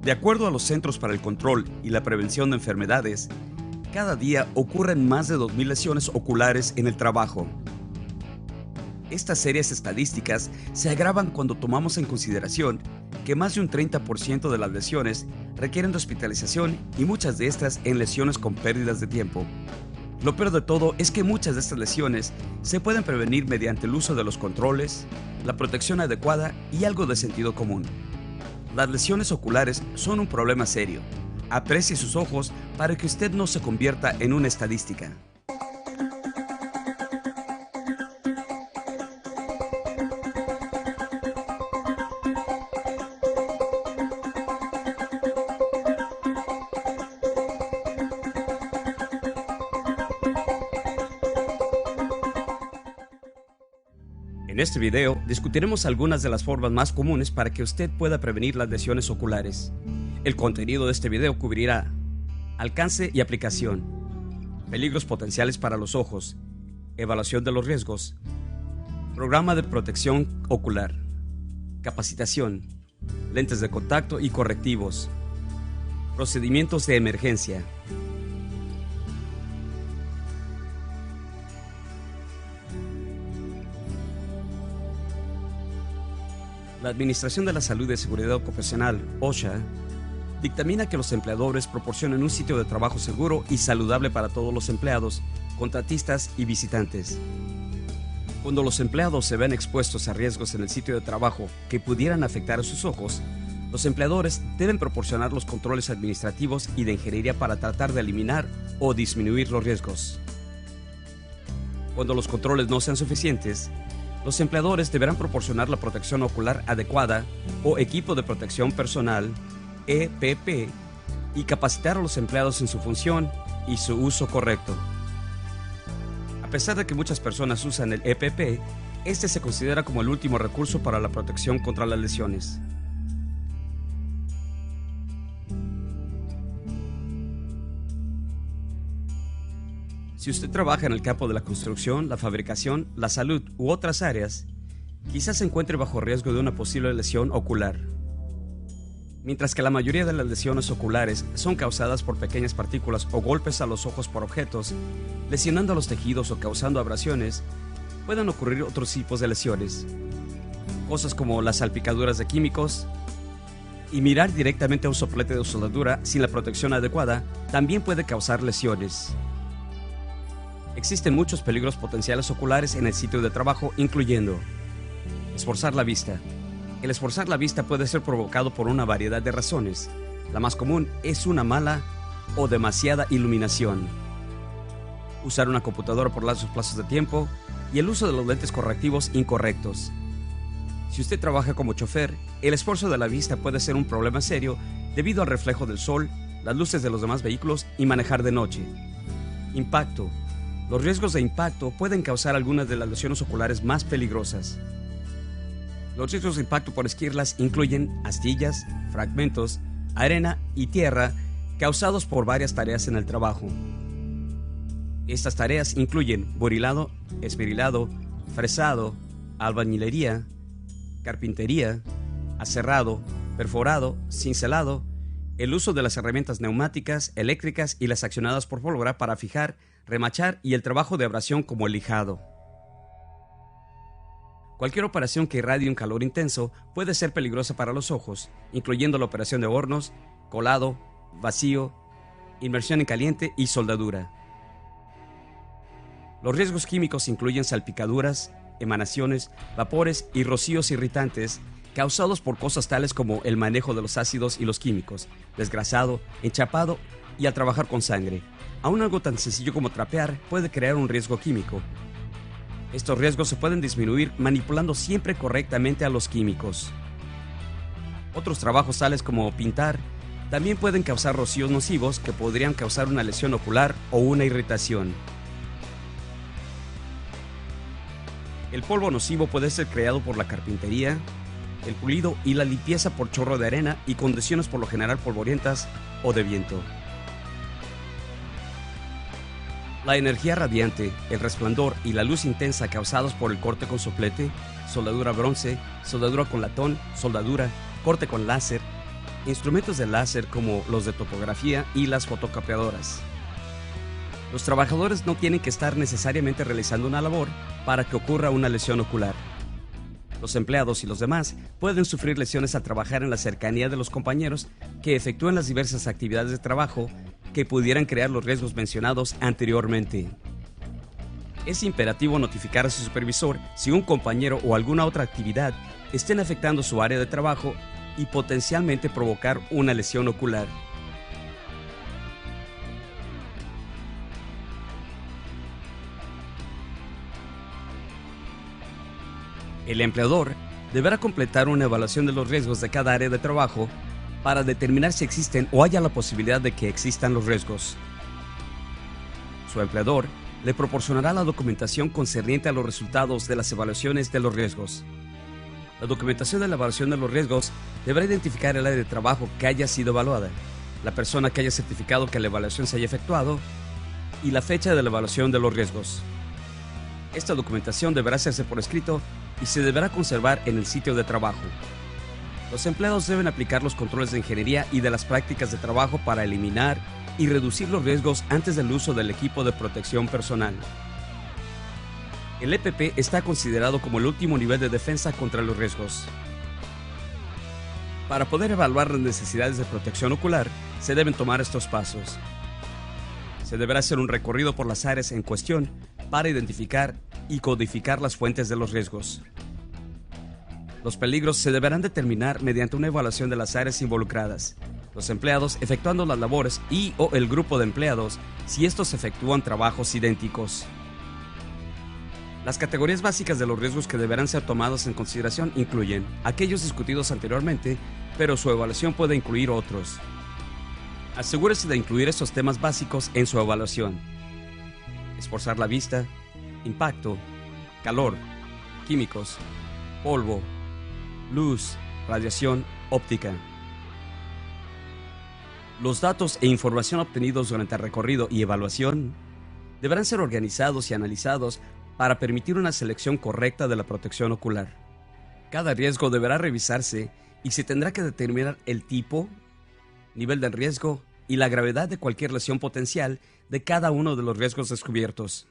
De acuerdo a los Centros para el Control y la Prevención de Enfermedades, cada día ocurren más de 2.000 lesiones oculares en el trabajo. Estas serias estadísticas se agravan cuando tomamos en consideración que más de un 30% de las lesiones requieren de hospitalización y muchas de estas en lesiones con pérdidas de tiempo. Lo peor de todo es que muchas de estas lesiones se pueden prevenir mediante el uso de los controles, la protección adecuada y algo de sentido común. Las lesiones oculares son un problema serio. Aprecie sus ojos para que usted no se convierta en una estadística. En este video discutiremos algunas de las formas más comunes para que usted pueda prevenir las lesiones oculares. El contenido de este video cubrirá alcance y aplicación, peligros potenciales para los ojos, evaluación de los riesgos, programa de protección ocular, capacitación, lentes de contacto y correctivos, procedimientos de emergencia. La Administración de la Salud y Seguridad Ocupacional, OSHA, dictamina que los empleadores proporcionen un sitio de trabajo seguro y saludable para todos los empleados, contratistas y visitantes. Cuando los empleados se ven expuestos a riesgos en el sitio de trabajo que pudieran afectar a sus ojos, los empleadores deben proporcionar los controles administrativos y de ingeniería para tratar de eliminar o disminuir los riesgos. Cuando los controles no sean suficientes, los empleadores deberán proporcionar la protección ocular adecuada o equipo de protección personal, EPP, y capacitar a los empleados en su función y su uso correcto. A pesar de que muchas personas usan el EPP, este se considera como el último recurso para la protección contra las lesiones. Si usted trabaja en el campo de la construcción, la fabricación, la salud u otras áreas, quizás se encuentre bajo riesgo de una posible lesión ocular. Mientras que la mayoría de las lesiones oculares son causadas por pequeñas partículas o golpes a los ojos por objetos, lesionando los tejidos o causando abrasiones, pueden ocurrir otros tipos de lesiones. Cosas como las salpicaduras de químicos y mirar directamente a un soplete de soldadura sin la protección adecuada también puede causar lesiones. Existen muchos peligros potenciales oculares en el sitio de trabajo, incluyendo esforzar la vista. El esforzar la vista puede ser provocado por una variedad de razones. La más común es una mala o demasiada iluminación, usar una computadora por largos plazos de tiempo y el uso de los lentes correctivos incorrectos. Si usted trabaja como chofer, el esfuerzo de la vista puede ser un problema serio debido al reflejo del sol, las luces de los demás vehículos y manejar de noche. Impacto. Los riesgos de impacto pueden causar algunas de las lesiones oculares más peligrosas. Los riesgos de impacto por esquirlas incluyen astillas, fragmentos, arena y tierra causados por varias tareas en el trabajo. Estas tareas incluyen burilado, esmerilado, fresado, albañilería, carpintería, aserrado, perforado, cincelado, el uso de las herramientas neumáticas, eléctricas y las accionadas por pólvora para fijar, remachar y el trabajo de abrasión como el lijado. Cualquier operación que irradie un calor intenso puede ser peligrosa para los ojos, incluyendo la operación de hornos, colado, vacío, inmersión en caliente y soldadura. Los riesgos químicos incluyen salpicaduras, emanaciones, vapores y rocíos irritantes causados por cosas tales como el manejo de los ácidos y los químicos, desgrasado, enchapado y al trabajar con sangre. Aún algo tan sencillo como trapear puede crear un riesgo químico. Estos riesgos se pueden disminuir manipulando siempre correctamente a los químicos. Otros trabajos tales como pintar también pueden causar rocíos nocivos que podrían causar una lesión ocular o una irritación. El polvo nocivo puede ser creado por la carpintería, el pulido y la limpieza por chorro de arena y condiciones por lo general polvorientas o de viento. La energía radiante, el resplandor y la luz intensa causados por el corte con soplete, soldadura bronce, soldadura con latón, soldadura, corte con láser, instrumentos de láser como los de topografía y las fotocopiadoras. Los trabajadores no tienen que estar necesariamente realizando una labor para que ocurra una lesión ocular. Los empleados y los demás pueden sufrir lesiones al trabajar en la cercanía de los compañeros que efectúan las diversas actividades de trabajo que pudieran crear los riesgos mencionados anteriormente. Es imperativo notificar a su supervisor si un compañero o alguna otra actividad estén afectando su área de trabajo y potencialmente provocar una lesión ocular. El empleador deberá completar una evaluación de los riesgos de cada área de trabajo para determinar si existen o haya la posibilidad de que existan los riesgos. Su empleador le proporcionará la documentación concerniente a los resultados de las evaluaciones de los riesgos. La documentación de la evaluación de los riesgos deberá identificar el área de trabajo que haya sido evaluada, la persona que haya certificado que la evaluación se haya efectuado y la fecha de la evaluación de los riesgos. Esta documentación deberá hacerse por escrito y se deberá conservar en el sitio de trabajo. Los empleados deben aplicar los controles de ingeniería y de las prácticas de trabajo para eliminar y reducir los riesgos antes del uso del equipo de protección personal. El EPP está considerado como el último nivel de defensa contra los riesgos. Para poder evaluar las necesidades de protección ocular, se deben tomar estos pasos. Se deberá hacer un recorrido por las áreas en cuestión para identificar y codificar las fuentes de los riesgos. Los peligros se deberán determinar mediante una evaluación de las áreas involucradas, los empleados efectuando las labores y o el grupo de empleados si estos efectúan trabajos idénticos. Las categorías básicas de los riesgos que deberán ser tomados en consideración incluyen aquellos discutidos anteriormente, pero su evaluación puede incluir otros. Asegúrese de incluir estos temas básicos en su evaluación: esforzar la vista, impacto, calor, químicos, polvo, luz, radiación, óptica. Los datos e información obtenidos durante el recorrido y evaluación deberán ser organizados y analizados para permitir una selección correcta de la protección ocular. Cada riesgo deberá revisarse y se tendrá que determinar el tipo, nivel del riesgo y la gravedad de cualquier lesión potencial de cada uno de los riesgos descubiertos.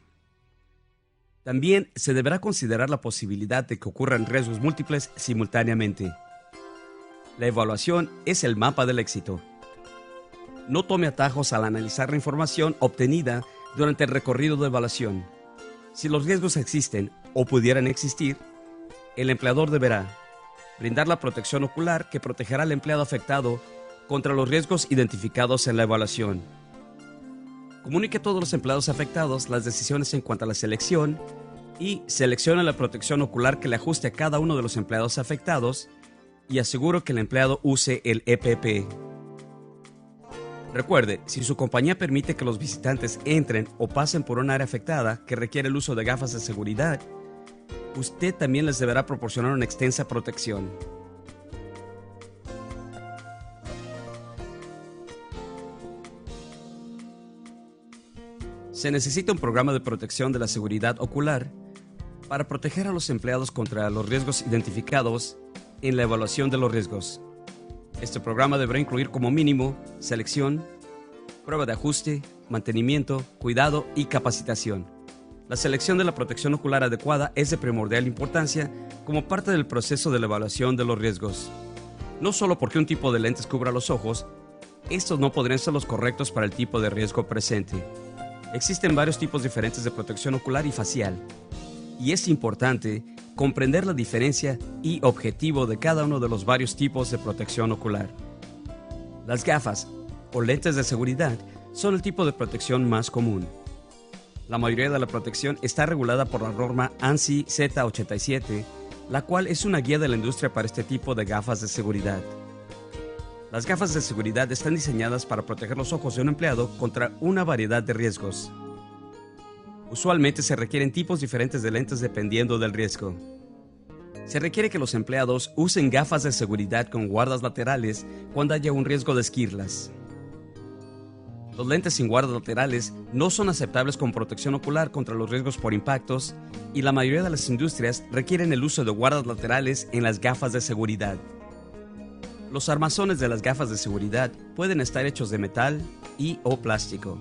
También se deberá considerar la posibilidad de que ocurran riesgos múltiples simultáneamente. La evaluación es el mapa del éxito. No tome atajos al analizar la información obtenida durante el recorrido de evaluación. Si los riesgos existen o pudieran existir, el empleador deberá brindar la protección ocular que protegerá al empleado afectado contra los riesgos identificados en la evaluación. Comunique a todos los empleados afectados las decisiones en cuanto a la selección y seleccione la protección ocular que le ajuste a cada uno de los empleados afectados y asegure que el empleado use el EPP. Recuerde, si su compañía permite que los visitantes entren o pasen por un área afectada que requiere el uso de gafas de seguridad, usted también les deberá proporcionar una extensa protección. Se necesita un programa de protección de la seguridad ocular para proteger a los empleados contra los riesgos identificados en la evaluación de los riesgos. Este programa deberá incluir como mínimo selección, prueba de ajuste, mantenimiento, cuidado y capacitación. La selección de la protección ocular adecuada es de primordial importancia como parte del proceso de la evaluación de los riesgos. No solo porque un tipo de lentes cubra los ojos, estos no podrían ser los correctos para el tipo de riesgo presente. Existen varios tipos diferentes de protección ocular y facial, y es importante comprender la diferencia y objetivo de cada uno de los varios tipos de protección ocular. Las gafas o lentes de seguridad son el tipo de protección más común. La mayoría de la protección está regulada por la norma ANSI Z87, la cual es una guía de la industria para este tipo de gafas de seguridad. Las gafas de seguridad están diseñadas para proteger los ojos de un empleado contra una variedad de riesgos. Usualmente se requieren tipos diferentes de lentes dependiendo del riesgo. Se requiere que los empleados usen gafas de seguridad con guardas laterales cuando haya un riesgo de esquirlas. Los lentes sin guardas laterales no son aceptables como protección ocular contra los riesgos por impactos y la mayoría de las industrias requieren el uso de guardas laterales en las gafas de seguridad. Los armazones de las gafas de seguridad pueden estar hechos de metal y o plástico.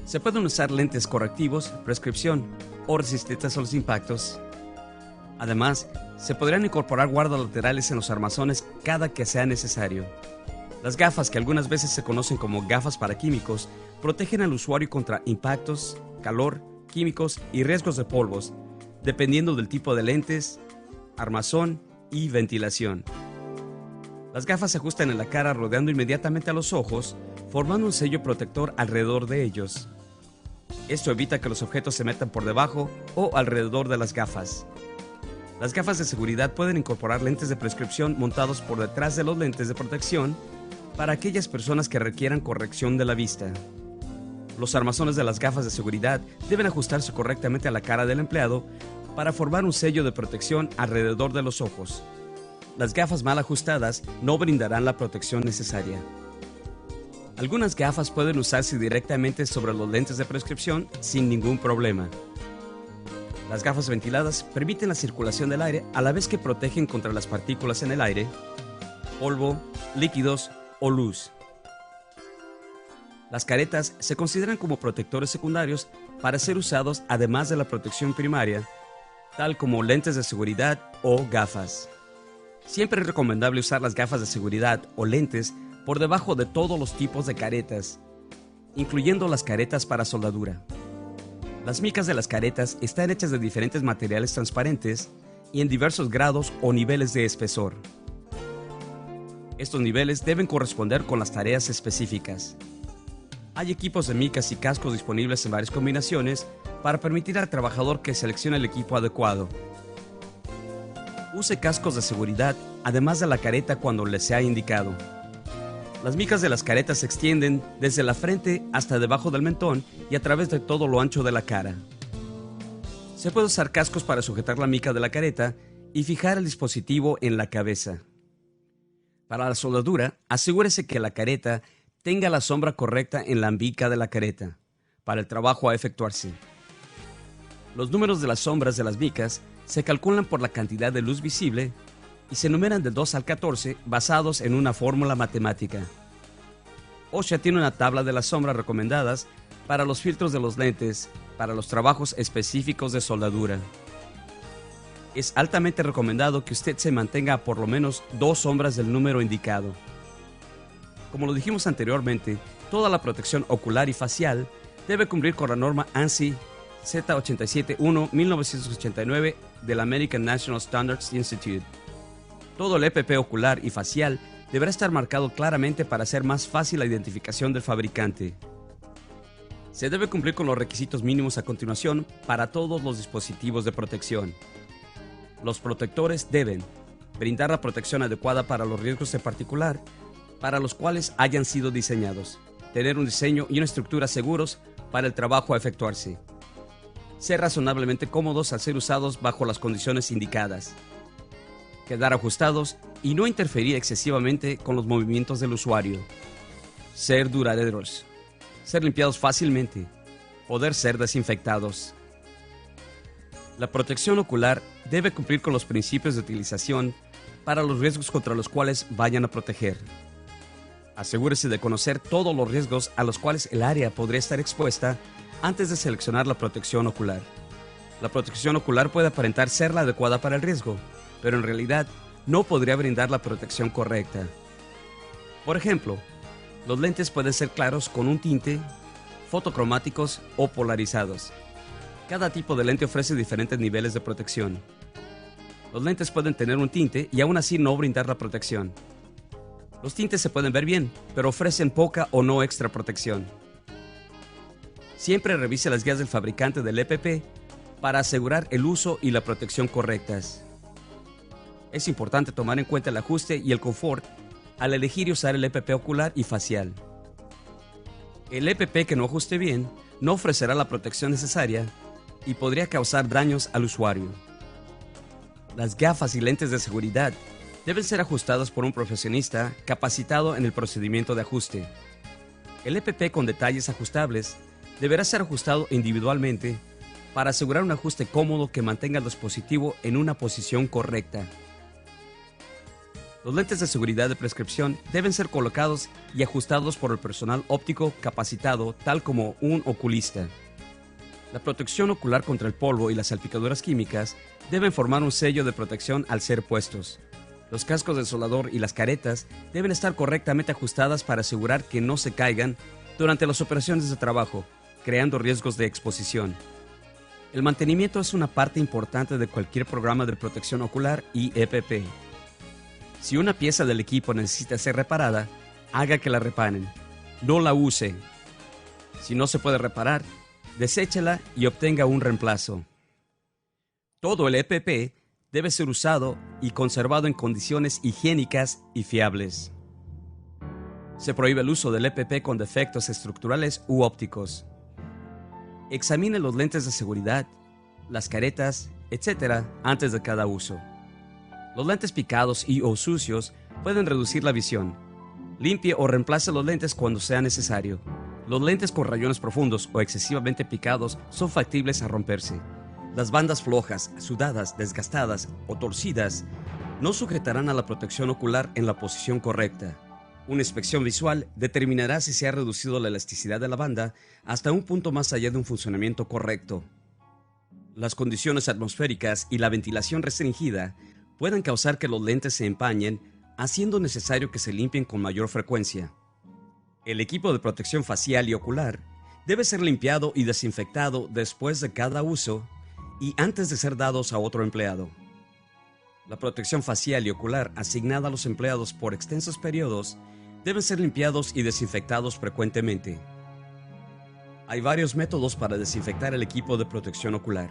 Se pueden usar lentes correctivos, prescripción o resistentes a los impactos. Además, se podrían incorporar guardas laterales en los armazones cada que sea necesario. Las gafas, que algunas veces se conocen como gafas para químicos, protegen al usuario contra impactos, calor, químicos y riesgos de polvos, dependiendo del tipo de lentes, armazón y ventilación. Las gafas se ajustan en la cara rodeando inmediatamente a los ojos, formando un sello protector alrededor de ellos. Esto evita que los objetos se metan por debajo o alrededor de las gafas. Las gafas de seguridad pueden incorporar lentes de prescripción montados por detrás de los lentes de protección para aquellas personas que requieran corrección de la vista. Los armazones de las gafas de seguridad deben ajustarse correctamente a la cara del empleado para formar un sello de protección alrededor de los ojos. Las gafas mal ajustadas no brindarán la protección necesaria. Algunas gafas pueden usarse directamente sobre los lentes de prescripción sin ningún problema. Las gafas ventiladas permiten la circulación del aire a la vez que protegen contra las partículas en el aire, polvo, líquidos o luz. Las caretas se consideran como protectores secundarios para ser usados además de la protección primaria, tal como lentes de seguridad o gafas. Siempre es recomendable usar las gafas de seguridad o lentes por debajo de todos los tipos de caretas, incluyendo las caretas para soldadura. Las micas de las caretas están hechas de diferentes materiales transparentes y en diversos grados o niveles de espesor. Estos niveles deben corresponder con las tareas específicas. Hay equipos de micas y cascos disponibles en varias combinaciones para permitir al trabajador que seleccione el equipo adecuado. Use cascos de seguridad además de la careta cuando le sea indicado. Las micas de las caretas se extienden desde la frente hasta debajo del mentón y a través de todo lo ancho de la cara. Se puede usar cascos para sujetar la mica de la careta y fijar el dispositivo en la cabeza. Para la soldadura, asegúrese que la careta tenga la sombra correcta en la mica de la careta para el trabajo a efectuarse. Los números de las sombras de las micas se calculan por la cantidad de luz visible y se numeran de 2 al 14 basados en una fórmula matemática. OSHA tiene una tabla de las sombras recomendadas para los filtros de los lentes para los trabajos específicos de soldadura. Es altamente recomendado que usted se mantenga a por lo menos 2 sombras del número indicado. Como lo dijimos anteriormente, toda la protección ocular y facial debe cumplir con la norma ANSI Z871-1989 del American National Standards Institute. Todo el EPP ocular y facial deberá estar marcado claramente para hacer más fácil la identificación del fabricante. Se debe cumplir con los requisitos mínimos a continuación para todos los dispositivos de protección. Los protectores deben brindar la protección adecuada para los riesgos en particular para los cuales hayan sido diseñados, tener un diseño y una estructura seguros para el trabajo a efectuarse, ser razonablemente cómodos al ser usados bajo las condiciones indicadas, quedar ajustados y no interferir excesivamente con los movimientos del usuario, ser duraderos, ser limpiados fácilmente, poder ser desinfectados. La protección ocular debe cumplir con los principios de utilización para los riesgos contra los cuales vayan a proteger. Asegúrese de conocer todos los riesgos a los cuales el área podría estar expuesta antes de seleccionar la protección ocular. La protección ocular puede aparentar ser la adecuada para el riesgo, pero en realidad no podría brindar la protección correcta. Por ejemplo, los lentes pueden ser claros con un tinte, fotocromáticos o polarizados. Cada tipo de lente ofrece diferentes niveles de protección. Los lentes pueden tener un tinte y aún así no brindar la protección. Los tintes se pueden ver bien, pero ofrecen poca o no extra protección. Siempre revise las guías del fabricante del EPP para asegurar el uso y la protección correctas. Es importante tomar en cuenta el ajuste y el confort al elegir y usar el EPP ocular y facial. El EPP que no ajuste bien no ofrecerá la protección necesaria y podría causar daños al usuario. Las gafas y lentes de seguridad deben ser ajustadas por un profesionista capacitado en el procedimiento de ajuste. El EPP con detalles ajustables deberá ser ajustado individualmente para asegurar un ajuste cómodo que mantenga el dispositivo en una posición correcta. Los lentes de seguridad de prescripción deben ser colocados y ajustados por el personal óptico capacitado, tal como un oculista. La protección ocular contra el polvo y las salpicaduras químicas deben formar un sello de protección al ser puestos. Los cascos de soldador y las caretas deben estar correctamente ajustadas para asegurar que no se caigan durante las operaciones de trabajo, creando riesgos de exposición. El mantenimiento es una parte importante de cualquier programa de protección ocular y EPP. Si una pieza del equipo necesita ser reparada, haga que la reparen. No la use. Si no se puede reparar, deséchela y obtenga un reemplazo. Todo el EPP debe ser usado y conservado en condiciones higiénicas y fiables. Se prohíbe el uso del EPP con defectos estructurales u ópticos. Examine los lentes de seguridad, las caretas, etc. antes de cada uso. Los lentes picados y o sucios pueden reducir la visión. Limpie o reemplace los lentes cuando sea necesario. Los lentes con rayones profundos o excesivamente picados son factibles a romperse. Las bandas flojas, sudadas, desgastadas o torcidas no sujetarán a la protección ocular en la posición correcta. Una inspección visual determinará si se ha reducido la elasticidad de la banda hasta un punto más allá de un funcionamiento correcto. Las condiciones atmosféricas y la ventilación restringida pueden causar que los lentes se empañen, haciendo necesario que se limpien con mayor frecuencia. El equipo de protección facial y ocular debe ser limpiado y desinfectado después de cada uso y antes de ser dados a otro empleado. La protección facial y ocular asignada a los empleados por extensos periodos deben ser limpiados y desinfectados frecuentemente. Hay varios métodos para desinfectar el equipo de protección ocular.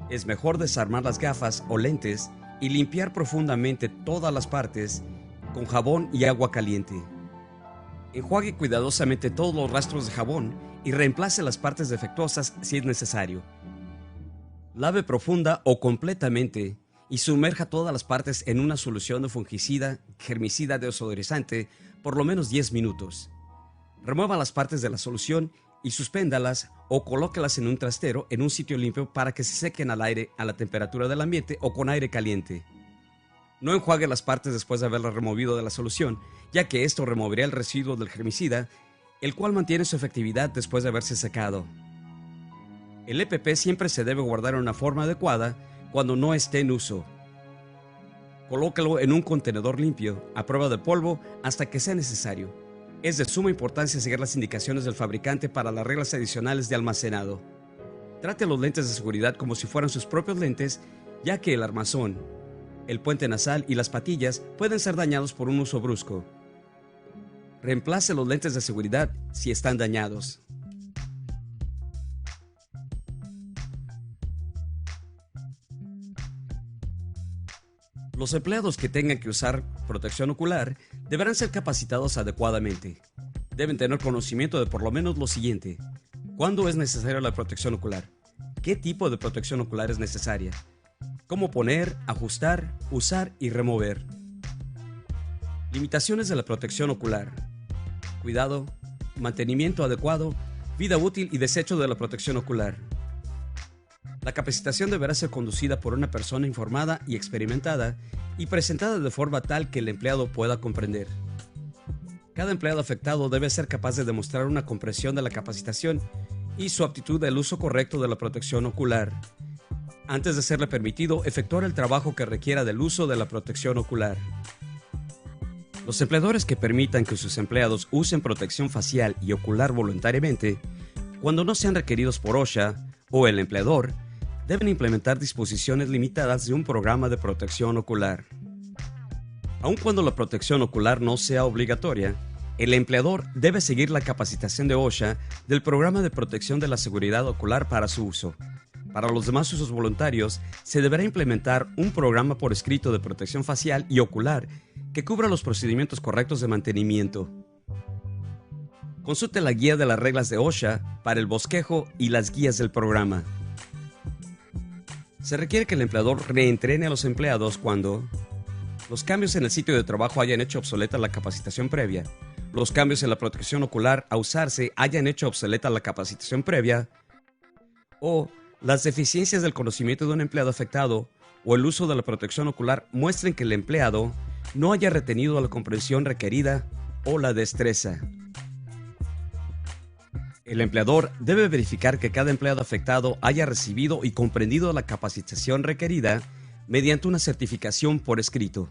Es mejor desarmar las gafas o lentes y limpiar profundamente todas las partes con jabón y agua caliente. Enjuague cuidadosamente todos los rastros de jabón y reemplace las partes defectuosas si es necesario. Lave profunda o completamente y sumerja todas las partes en una solución de fungicida, germicida desodorizante por lo menos 10 minutos. Remueva las partes de la solución y suspéndalas o colóquelas en un trastero en un sitio limpio para que se sequen al aire a la temperatura del ambiente o con aire caliente. No enjuague las partes después de haberlas removido de la solución, ya que esto removerá el residuo del germicida, el cual mantiene su efectividad después de haberse secado. El EPP siempre se debe guardar en una forma adecuada cuando no esté en uso. Colóquelo en un contenedor limpio, a prueba de polvo, hasta que sea necesario. Es de suma importancia seguir las indicaciones del fabricante para las reglas adicionales de almacenado. Trate los lentes de seguridad como si fueran sus propios lentes, ya que el armazón, el puente nasal y las patillas pueden ser dañados por un uso brusco. Reemplace los lentes de seguridad si están dañados. Los empleados que tengan que usar protección ocular deberán ser capacitados adecuadamente. Deben tener conocimiento de por lo menos lo siguiente: ¿cuándo es necesaria la protección ocular? ¿Qué tipo de protección ocular es necesaria? ¿Cómo poner, ajustar, usar y remover? Limitaciones de la protección ocular: cuidado, mantenimiento adecuado, vida útil y desecho de la protección ocular. La capacitación deberá ser conducida por una persona informada y experimentada y presentada de forma tal que el empleado pueda comprender. Cada empleado afectado debe ser capaz de demostrar una comprensión de la capacitación y su aptitud al uso correcto de la protección ocular, antes de serle permitido efectuar el trabajo que requiera del uso de la protección ocular. Los empleadores que permitan que sus empleados usen protección facial y ocular voluntariamente, cuando no sean requeridos por OSHA o el empleador, deben implementar disposiciones limitadas de un programa de protección ocular. Aun cuando la protección ocular no sea obligatoria, el empleador debe seguir la capacitación de OSHA del programa de protección de la seguridad ocular para su uso. Para los demás usos voluntarios, se deberá implementar un programa por escrito de protección facial y ocular que cubra los procedimientos correctos de mantenimiento. Consulte la guía de las reglas de OSHA para el bosquejo y las guías del programa. Se requiere que el empleador reentrene a los empleados cuando los cambios en el sitio de trabajo hayan hecho obsoleta la capacitación previa, los cambios en la protección ocular a usarse hayan hecho obsoleta la capacitación previa, o las deficiencias del conocimiento de un empleado afectado o el uso de la protección ocular muestren que el empleado no haya retenido la comprensión requerida o la destreza. El empleador debe verificar que cada empleado afectado haya recibido y comprendido la capacitación requerida mediante una certificación por escrito.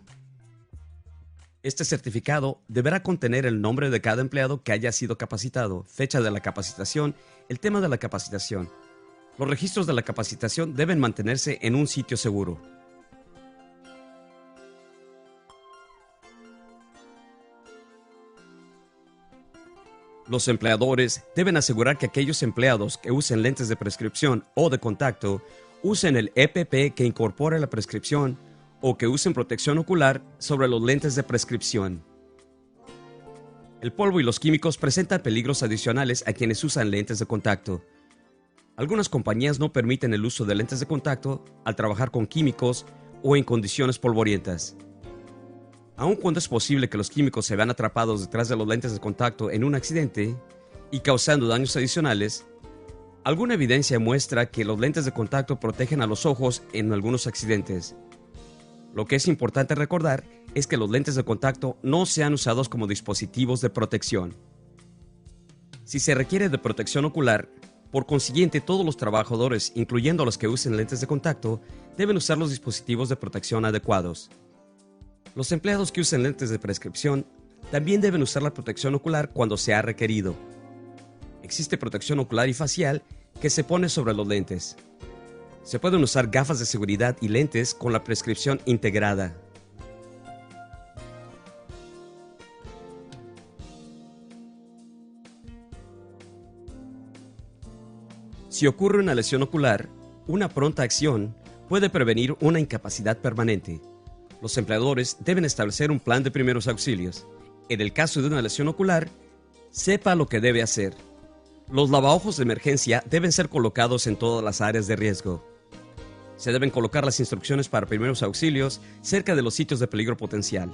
Este certificado deberá contener el nombre de cada empleado que haya sido capacitado, fecha de la capacitación, el tema de la capacitación. Los registros de la capacitación deben mantenerse en un sitio seguro. Los empleadores deben asegurar que aquellos empleados que usen lentes de prescripción o de contacto usen el EPP que incorpore la prescripción o que usen protección ocular sobre los lentes de prescripción. El polvo y los químicos presentan peligros adicionales a quienes usan lentes de contacto. Algunas compañías no permiten el uso de lentes de contacto al trabajar con químicos o en condiciones polvorientas. Aun cuando es posible que los químicos se vean atrapados detrás de los lentes de contacto en un accidente y causando daños adicionales, alguna evidencia muestra que los lentes de contacto protegen a los ojos en algunos accidentes. Lo que es importante recordar es que los lentes de contacto no sean usados como dispositivos de protección. Si se requiere de protección ocular, por consiguiente todos los trabajadores, incluyendo los que usen lentes de contacto, deben usar los dispositivos de protección adecuados. Los empleados que usen lentes de prescripción también deben usar la protección ocular cuando sea requerido. Existe protección ocular y facial que se pone sobre los lentes. Se pueden usar gafas de seguridad y lentes con la prescripción integrada. Si ocurre una lesión ocular, una pronta acción puede prevenir una incapacidad permanente. Los empleadores deben establecer un plan de primeros auxilios. En el caso de una lesión ocular, sepa lo que debe hacer. Los lavaojos de emergencia deben ser colocados en todas las áreas de riesgo. Se deben colocar las instrucciones para primeros auxilios cerca de los sitios de peligro potencial.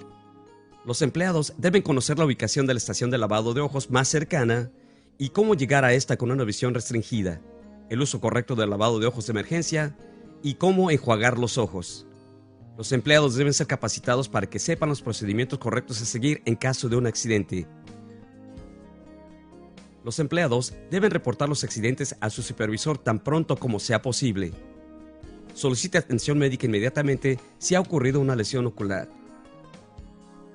Los empleados deben conocer la ubicación de la estación de lavado de ojos más cercana y cómo llegar a esta con una visión restringida, el uso correcto del lavado de ojos de emergencia y cómo enjuagar los ojos. Los empleados deben ser capacitados para que sepan los procedimientos correctos a seguir en caso de un accidente. Los empleados deben reportar los accidentes a su supervisor tan pronto como sea posible. Solicite atención médica inmediatamente si ha ocurrido una lesión ocular.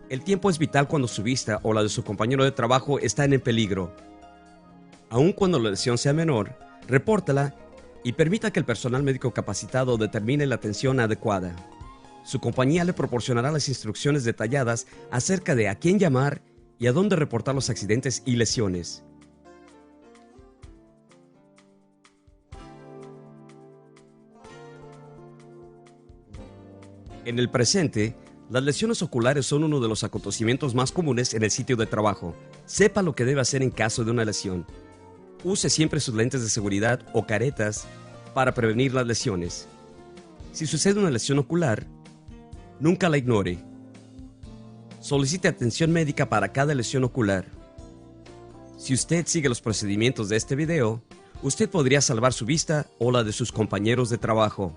El tiempo es vital cuando su vista o la de su compañero de trabajo están en peligro. Aun cuando la lesión sea menor, repórtala y permita que el personal médico capacitado determine la atención adecuada. Su compañía le proporcionará las instrucciones detalladas acerca de a quién llamar y a dónde reportar los accidentes y lesiones. En el presente, las lesiones oculares son uno de los acontecimientos más comunes en el sitio de trabajo. Sepa lo que debe hacer en caso de una lesión. Use siempre sus lentes de seguridad o caretas para prevenir las lesiones. Si sucede una lesión ocular, nunca la ignore. Solicite atención médica para cada lesión ocular. Si usted sigue los procedimientos de este video, usted podría salvar su vista o la de sus compañeros de trabajo.